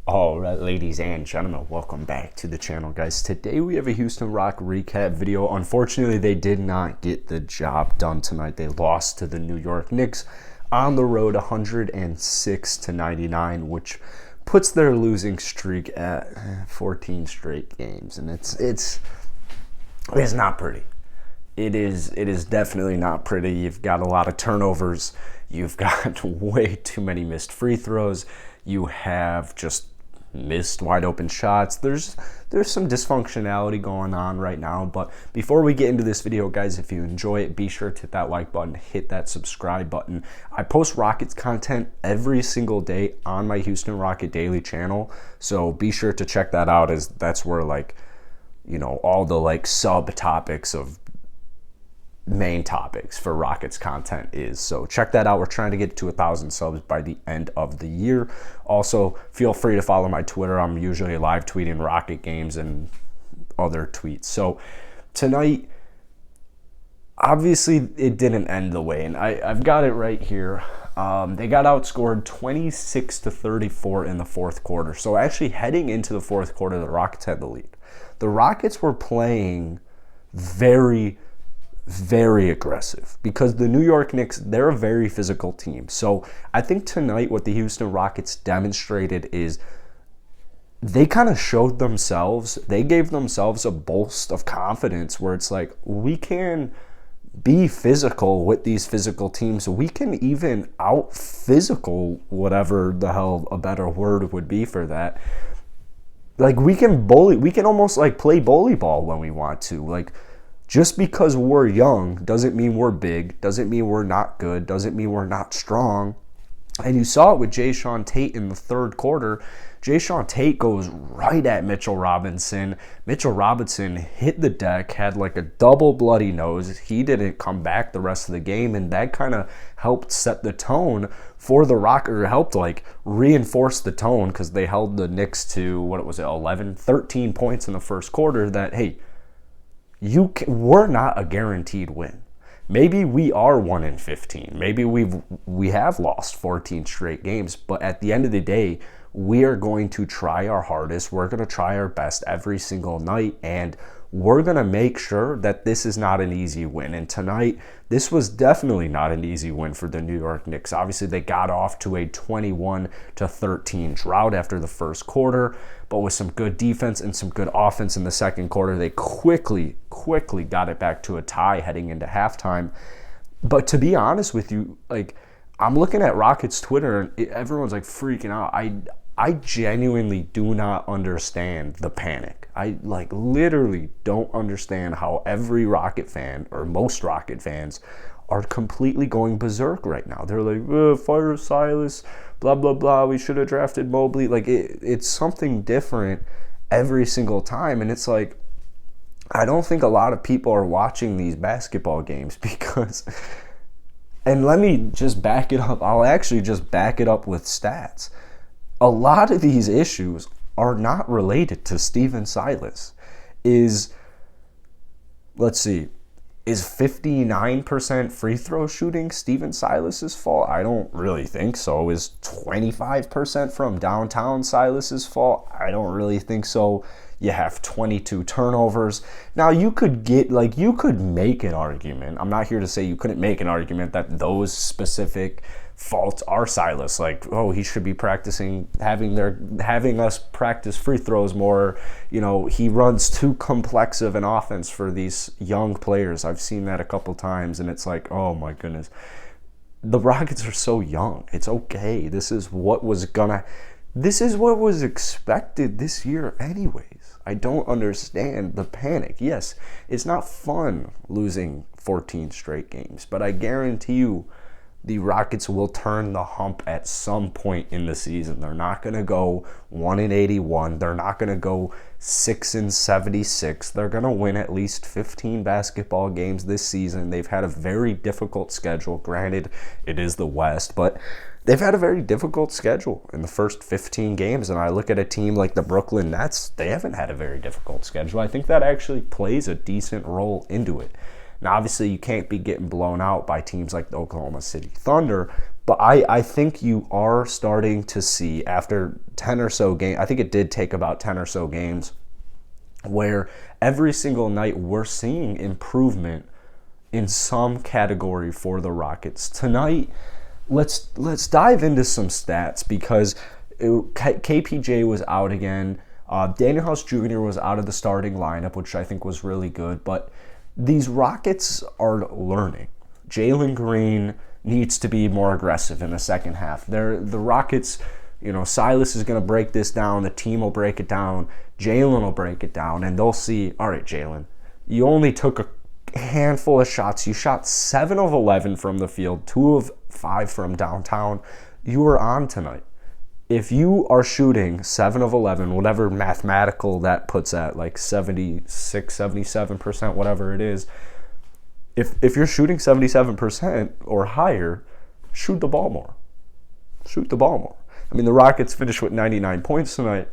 All right, ladies and gentlemen, welcome back to the channel, guys. Today we have a Houston Rock recap video. Unfortunately, they did not get the job done tonight. They lost to the New York Knicks on the road 106-99, which puts their losing streak at 14 straight games, and it's not pretty. It is definitely not pretty. You've got a lot of turnovers. You've got way too many missed free throws. You have just missed wide open shots. There's some dysfunctionality going on right now. But before we get into this video, guys, if you enjoy it, be sure to hit that like button, hit that subscribe button. I post Rockets content every single day on my Houston Rocket Daily channel, so be sure to check that out, as that's where, like, you know, all the like subtopics of main topics for Rockets content is. So check that out. We're trying to get to 1,000 subs by the end of the year. Also, feel free to follow my Twitter. I'm usually live tweeting Rocket games and other tweets. So tonight, obviously, it didn't end the way, and I've got it right here. They got outscored 26-34 in the fourth quarter. So actually, heading into the fourth quarter, the Rockets had the lead. The Rockets were playing very aggressive because the New York Knicks, they're a very physical team. So I think tonight what the Houston Rockets demonstrated is they kind of showed themselves, they gave themselves a boost of confidence where it's like, we can be physical with these physical teams. We can even out physical, whatever the hell a better word would be for that. Like, we can bully, we can almost like play bully ball when we want to. Like, just because we're young doesn't mean we're big, doesn't mean we're not good, doesn't mean we're not strong. And you saw it with Jae'Sean Tate in the third quarter. Jae'Sean Tate goes right at Mitchell Robinson. Mitchell Robinson hit the deck, had like a double bloody nose. He didn't come back the rest of the game, and that kind of helped set the tone for the Rockets, helped like reinforce the tone, because they held the Knicks to, what was it, 13 points in the first quarter, that, hey, we're not a guaranteed win. Maybe we are 1-15. Maybe we have lost 14 straight games. But at the end of the day, we are going to try our hardest. We're going to try our best every single night, and we're going to make sure that this is not an easy win. And tonight, this was definitely not an easy win for the New York Knicks. Obviously, they got off to a 21-13 drought after the first quarter, but with some good defense and some good offense in the second quarter, they quickly got it back to a tie heading into halftime. But to be honest with you, like, I'm looking at Rockets Twitter, and everyone's like freaking out. I genuinely do not understand the panic. I like literally don't understand how every Rocket fan, or most Rocket fans, are completely going berserk right now. They're like, fire Silas, blah, blah, blah. We should have drafted Mobley. Like, it's something different every single time. And it's like, I don't think a lot of people are watching these basketball games because, and let me just back it up. I'll actually just back it up with stats. A lot of these issues are not related to Stephen Silas. Let's see, is 59% free throw shooting Stephen Silas's fault? I don't really think so. Is 25% from downtown Silas's fault? I don't really think so. You have 22 turnovers. Now, you could make an argument. I'm not here to say you couldn't make an argument that those specific faults are Silas. Like, oh, he should be practicing, having us practice free throws more. You know, he runs too complex of an offense for these young players. I've seen that a couple times, and it's like, oh my goodness. The Rockets are so young. It's okay. This is what was expected this year anyways. I don't understand the panic. Yes, it's not fun losing 14 straight games, but I guarantee you the Rockets will turn the hump at some point in the season. They're not going to go 1-81. They're not going to go 6-76. They're going to win at least 15 basketball games this season. They've had a very difficult schedule. Granted, it is the West, but they've had a very difficult schedule in the first 15 games. And I look at a team like the Brooklyn Nets, they haven't had a very difficult schedule. I think that actually plays a decent role into it. Now, obviously, you can't be getting blown out by teams like the Oklahoma City Thunder, But I think you are starting to see after 10 or so games, I think it did take about 10 or so games, where every single night we're seeing improvement in some category for the Rockets. Tonight, let's dive into some stats because KPJ was out again. Daniel House Jr. was out of the starting lineup, which I think was really good. But these Rockets are learning. Jalen Green needs to be more aggressive in the second half. The Rockets, Silas is going to break this down. The team will break it down. Jalen will break it down. And they'll see, all right, Jalen, you only took a handful of shots. You shot 7 of 11 from the field, 2 of 5 from downtown. You were on tonight. If you are shooting 7 of 11, whatever mathematical that puts at, like 76, 77%, whatever it is, if you're shooting 77% or higher, shoot the ball more. Shoot the ball more. I mean, the Rockets finished with 99 points tonight.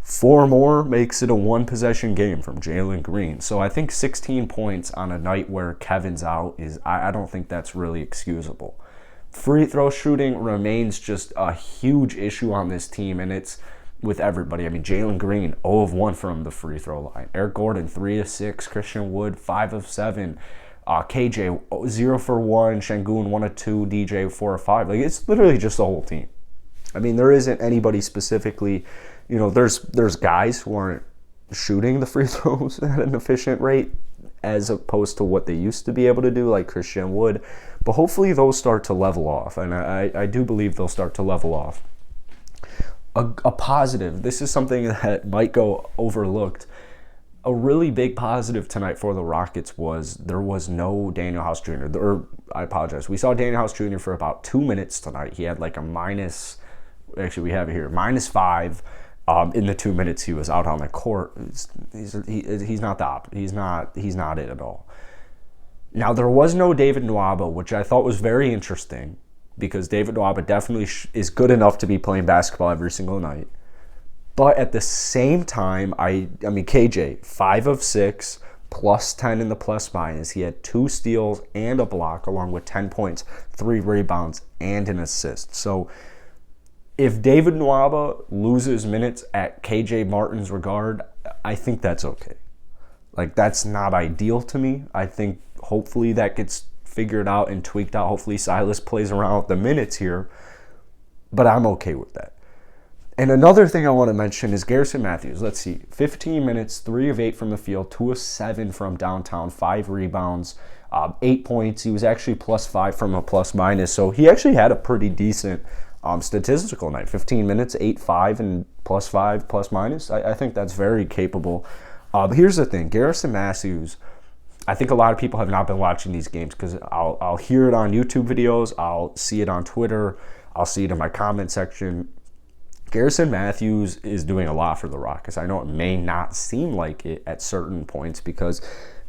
4 more makes it a one-possession game from Jalen Green. So I think 16 points on a night where Kevin's out I don't think that's really excusable. Free throw shooting remains just a huge issue on this team, and it's with everybody. I mean, Jalen Green, 0 of 1 from the free throw line. Eric Gordon, 3 of 6. Christian Wood, 5 of 7. KJ, 0 for 1. Şengün, 1 of 2. DJ, 4 of 5. Like, it's literally just the whole team. I mean, there isn't anybody specifically. There's guys who aren't shooting the free throws at an efficient rate as opposed to what they used to be able to do, like Christian Wood. But hopefully those start to level off, and I do believe they'll start to level off. A positive, this is something that might go overlooked. A really big positive tonight for the Rockets was there was no Daniel House Jr. I apologize. We saw Daniel House Jr. for about 2 minutes tonight. He had like a minus, actually we have it here, -5. In the 2 minutes he was out on the court. He's not it at all. Now, there was no David Nwaba, which I thought was very interesting because David Nwaba definitely is good enough to be playing basketball every single night. But at the same time, I mean, KJ, 5 of 6, plus 10 in the plus minus. He had 2 steals and a block along with 10 points, 3 rebounds, and an assist. So if David Nwaba loses minutes at KJ Martin's regard, I think that's okay. Like, that's not ideal to me. I think hopefully that gets figured out and tweaked out. Hopefully Silas plays around with the minutes here, but I'm okay with that. And another thing I want to mention is Garrison Matthews. Let's see, 15 minutes, 3 of 8 from the field, 2 of 7 from downtown, 5 rebounds, 8 points. He was actually +5 from a plus minus, so he actually had a pretty decent statistical night. 15 minutes, 8-5, and +5, plus minus. I think that's very capable. But here's the thing, Garrison Matthews, I think a lot of people have not been watching these games because I'll hear it on YouTube videos, I'll see it on Twitter, I'll see it in my comment section. Garrison Matthews is doing a lot for the Rockets. I know it may not seem like it at certain points because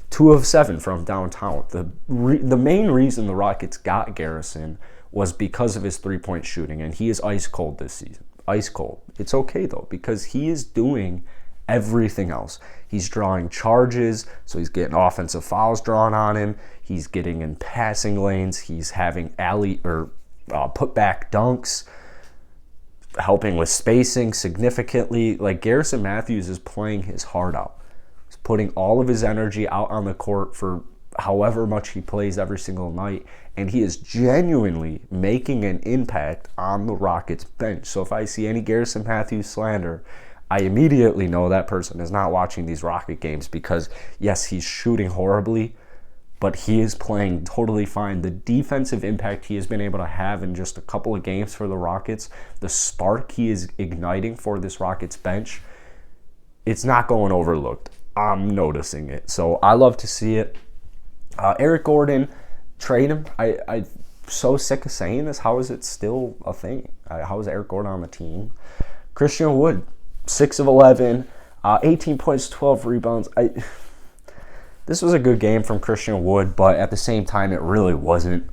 2 of 7 from downtown. The main reason the Rockets got Garrison was because of his three-point shooting, and he is ice cold this season. Ice cold. It's okay, though, because he is doing everything else. He's drawing charges, so he's getting offensive fouls drawn on him. He's getting in passing lanes. He's having put-back dunks, helping with spacing significantly. Like, Garrison Matthews is playing his heart out. He's putting all of his energy out on the court for however much he plays every single night, and he is genuinely making an impact on the Rockets bench. So if I see any Garrison Matthews slander, I immediately know that person is not watching these Rocket games because, yes, he's shooting horribly, but he is playing totally fine. The defensive impact he has been able to have in just a couple of games for the Rockets, the spark he is igniting for this Rockets bench, it's not going overlooked. I'm noticing it. So I love to see it. Eric Gordon, trade him. I'm so sick of saying this. How is it still a thing? How is Eric Gordon on the team? Christian Wood, 6 of 11, 18 points, 12 rebounds. This was a good game from Christian Wood, but at the same time, it really wasn't.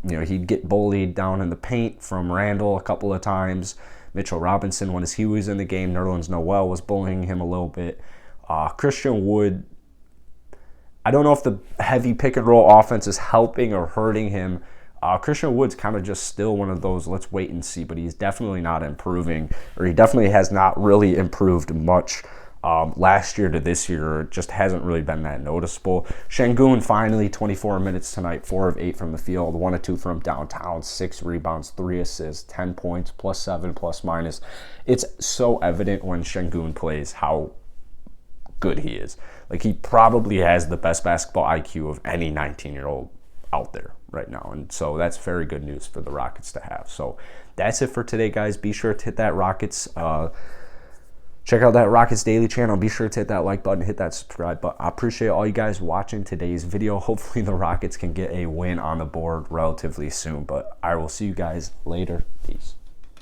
He'd get bullied down in the paint from Randall a couple of times. Mitchell Robinson, when he was in the game, Nerlens Noel was bullying him a little bit. Christian Wood, I don't know if the heavy pick and roll offense is helping or hurting him Christian Wood's kind of just still one of those let's wait and see, but he's definitely not improving, or he definitely has not really improved much last year to this year. It just hasn't really been that noticeable. Şengün finally 24 minutes tonight, 4 of 8 from the field, 1 of 2 from downtown, 6 rebounds, 3 assists, 10 points, +7, ±. It's so evident when Şengün plays how good he is. Like, he probably has the best basketball IQ of any 19-year-old out there right now, and so that's very good news for the Rockets to have. So that's it for today, guys. Be sure to hit that Rockets check out that Rockets Daily channel. Be sure to hit that like button, hit that subscribe button. I appreciate all you guys watching today's video. Hopefully the Rockets can get a win on the board relatively soon, but I will see you guys later. Peace.